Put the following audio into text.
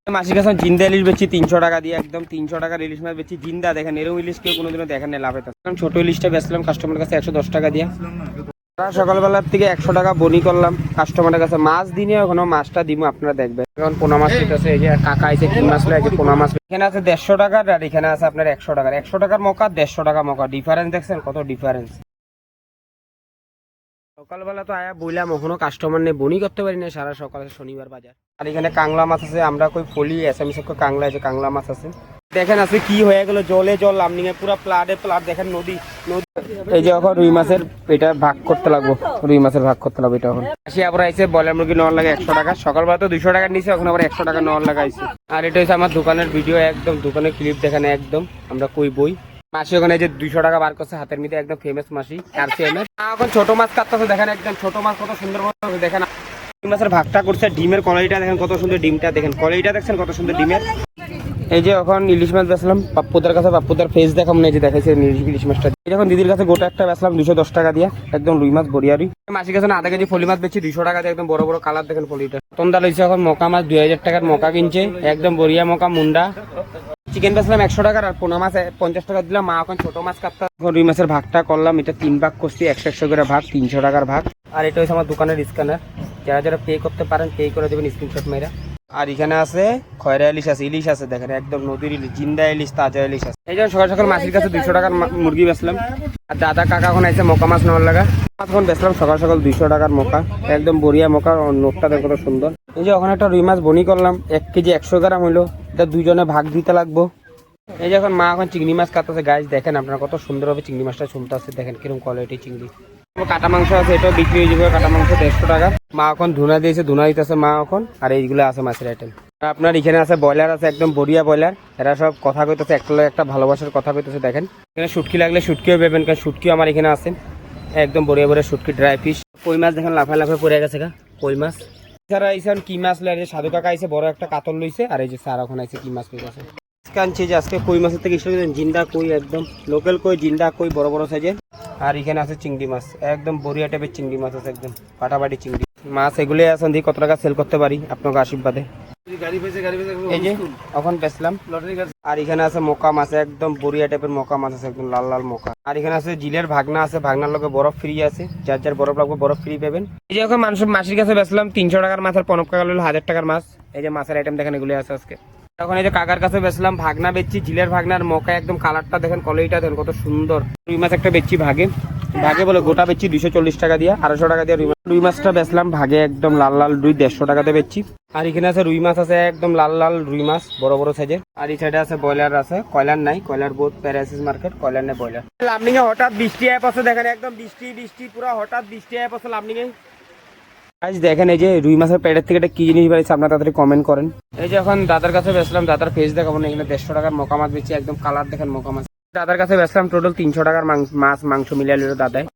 মাসির কাছে জিন্দা ইলিশ বেচছি 300 টাকা দিয়ে, একদম 300 টাকার ইলিশ মাছ বেচছি জিন্দা। দেখেন এরকম ইলিশ কেউ কোনোদিনও দেখেন না লাভে। কারণ ছোট ইলিশটা বেচলাম কাস্টমারের কাছে 110 টাকা দিয়ে। সকালবেলার থেকে 100 টাকা বনি করলাম কাস্টমারের কাছে। মাছ দিনে এখনো মাছটা দিব, আপনারা দেখবেন। এখন পোনা মাছ আছে, এই যে কাকা আছে কি মাছ লাগে পোনা মাছ। এখানে আছে 150 টাকার আর এখানে আছে আপনার 100 টাকার। 100 টাকার মকা 150 টাকা মকা, ডিফারেন্স দেখছেন কত ডিফারেন্স। সকালবেলা তো আয়া বইলাম এখনো কাস্টমার নেই, বনি করতে পারি না সারা সকালে, শনিবার বাজার। আর এখানে কাংলা মাছ আছে, আমরা কই ফলি এসামিস কাংলা আছে, কাংলা মাছ আছে। দেখেন আছে কি হয়ে গেল, জলে জল লামনিং এ পুরো প্লাডে প্লাড। দেখেন নদী নদী। এই যে এখন রুই মাছের এটা ভাগ করতে লাগবো, রুই মাছের ভাগ করতে লাগবে এটা। এখন আসি আবার আইসে ব্রয়লার মুরগি নেওয়ার লাগে 100 টাকা। সকালবেলা তো 200 টাকা নিছে, এখন আবার 100 টাকা নেওয়ার লাগে আইসে। আর এটা হচ্ছে আমার দোকানের ভিডিও, একদম দোকানের ক্লিপ দেখেন একদম। আমরা কই বই মাসি ওখানে যে 200 টাকা বার করছে হাতের মধ্যে, একদম ফেমাস মাসি RCM এর। এখন ছোট মাছ কাটতেছে দেখেন, একদম ছোট মাছ কত সুন্দর দেখেন। মাছের ভাগটা করছে, ডিমের কলাইটা দেখেন কত সুন্দর, ডিমটা দেখেন, কলাইটা দেখছেন কত সুন্দর ডিমের। এই যে এখন ইলিশ মাছ বেচলাম পাপ্পুদার কাছে, পাপ্পুদার ফেস দেখাম না, যে দেখাইছে ইলিশ মাছটা। যখন দিদির কাছে গোটা একটা বেচলাম 210 টাকা দিয়ে, একদম রুই মাছ বড়িয়া রুই। মাসির কাছে আধা কেজি ফলি মাছ বেচছি 200 টাকা দিয়ে, একদম বড় বড় কালার দেখেন ফলিটা। তন্দা লইছে এখন মকা মাছ 2000 টাকার মকা কিনছে, একদম বড়িয়া মকা মুন্ডা। চিকেন বেচলাম 100 টাকার আর পোনা মাছ 50 টাকা দিলাম। মা এখন ছোট মাছ কাটতে, রুই মাছের ভাগটা করলাম, এটা 3 ভাগ করছি, 100 করে ভাগ, 300 টাকার ভাগ। আর এটা হচ্ছে আমার দোকানের স্ক্যানার, যারা যারা পে করতে পারেন পে করে দেবেন স্ক্রিনশট মেরা। আর এখানে আছে খয়রা ইলিশ আছে, ইলিশ আছে দেখেন একদম নদীর ইলিশ, জিন্দা ইলিশ, তাজা ইলিশ আছে। এই জন্য সকাল সকাল মাসির কাছে 200 টাকার মুরগি বেচলাম। আর দাদা কাকা এখন আছে মকা মাছ নেওয়ার লাগা। এখন বেচলাম সকাল সকাল 200 টাকার মকা, একদম বড়িয়া মকা, নোটটা দেখো কত সুন্দর। এই যে ওখানে একটা রুই মাছ বনি করলাম, 1 কেজি 100 গ্রাম হইলো, এটা দুজনে ভাগ দিতে লাগবো। এই যে এখন মা এখন চিংড়ি মাছ কাটতেছে, গাছ দেখেন আপনারা কত সুন্দর ভাবে চিংড়ি মাছটা চুমতেছে, দেখেন কিরকম কোয়ালিটি চিংড়ি। কাটা মাংস আছে, এটাও বিক্রি হয়ে যাবে, কাটা মাংস 150 টাকা। মা এখন ধুনা দিয়েছে, ধুনা দিতেছে মা এখন। আর এইগুলো আছে মাছের আইটেম। আপনার এখানে আছে ব্রয়লার আছে, একদম বড়িয়া ব্রয়লার। এরা সব কথা কইতেছে, একটা ভালোবাসার কথা কইতেছে দেখেন। এখানে শুটকি লাগলে শুটকিও পাবেন, কারণ শুটকিও আমার এখানে আছে, একদম বড়িয়া বড়িয়া শুটকি, ড্রাই ফিশ। কই মাছ দেখেন লাফায় লাফায় পড়ে গেছে গা, কই মাছ। এছাড়া এইসব কি মাছ লাগে, সাধু কাকা আইসে বড় একটা কাতল লইছে, আর এই যে স্যার এখন আইসে কি মাছ লইছে। আনছি যে আজকে কই মাছের থেকে জিন্দা কই, একদম লোকাল কই, জিন্দা কই, বড় বড় সাইজের। আর এখানে আছে চিংড়ি মাছ, একদম বড়িয়া টাইপের চিংড়ি মাছ আছে, একদম পাটাপাটি চিংড়ি মাছ। এগুলো আছে দিয়ে কত টাকা সেল করতে পারি আপনাকে আশীর্বাদে। এই যে এখন বেচলাম। আর এখানে আছে মকা মাছ, একদম বড়িয়া টাইপের মকা মাছ আছে, একদম লাল লাল মকা। আর এখানে আছে জিলের ভাগনা আছে, ভাগনার লগে বরফ ফ্রি আছে, যার যার বরফ লাগবে বরফ ফ্রি পাবেন। এই যে এখন মাসির কাছে বেচলাম 300 টাকার মাছ, আর 15 টাকা হলো 1000 টাকার মাছ। এই যে মাছের আইটেম দেখেন এগুলো আছে আজকে। এখন এই যে কাকার কাছে বেচলাম ভাগনা বেচছি, জিলের ভাগনার মকা, একদম কালারটা দেখেন, কলাইটা দেখেন কত সুন্দর। রুই মাছ একটা বেচছি ভাগে, ভাগে বলে গোটা বেচছি 240 টাকা দিয়ে, 250 টাকা দিয়ে রুই মাছটা বেচলাম ভাগে, একদম লাল লাল রুই 150 টাকাতে বেচছি। আর এখানে আছে রুই মাছ আছে, একদম লাল লাল রুই মাছ, বড় বড় সাইজের। আর এই সাইডে আছে ব্রয়লার আছে, কয়লার নাই, কয়লার বোধ প্যারাসিস মার্কেট, কয়লার নেই ব্রয়লার। লামনিং এ হঠাৎ বৃষ্টি আয় পড়ছে দেখেন, একদম বৃষ্টি পুরো হঠাৎ বৃষ্টি আয় পড়ছে লামনিং এ। আজ দেখেন এই যে রুই মাছের পেটের থেকে এটা কি জিনিস বাড়িছে, আপনারা তাড়াতাড়ি কমেন্ট করেন। এই যে এখন দাদার কাছে বেচলাম, দাদার ফেস দেখাবো না, এখানে 150 টাকার মকা মাছ বেচছি, একদম কালার দেখেন মকা মাছ। দাদার কাছে বেচলাম টোটাল 300 টাকার মাছ মাংস মিলিয়ে দাদায়।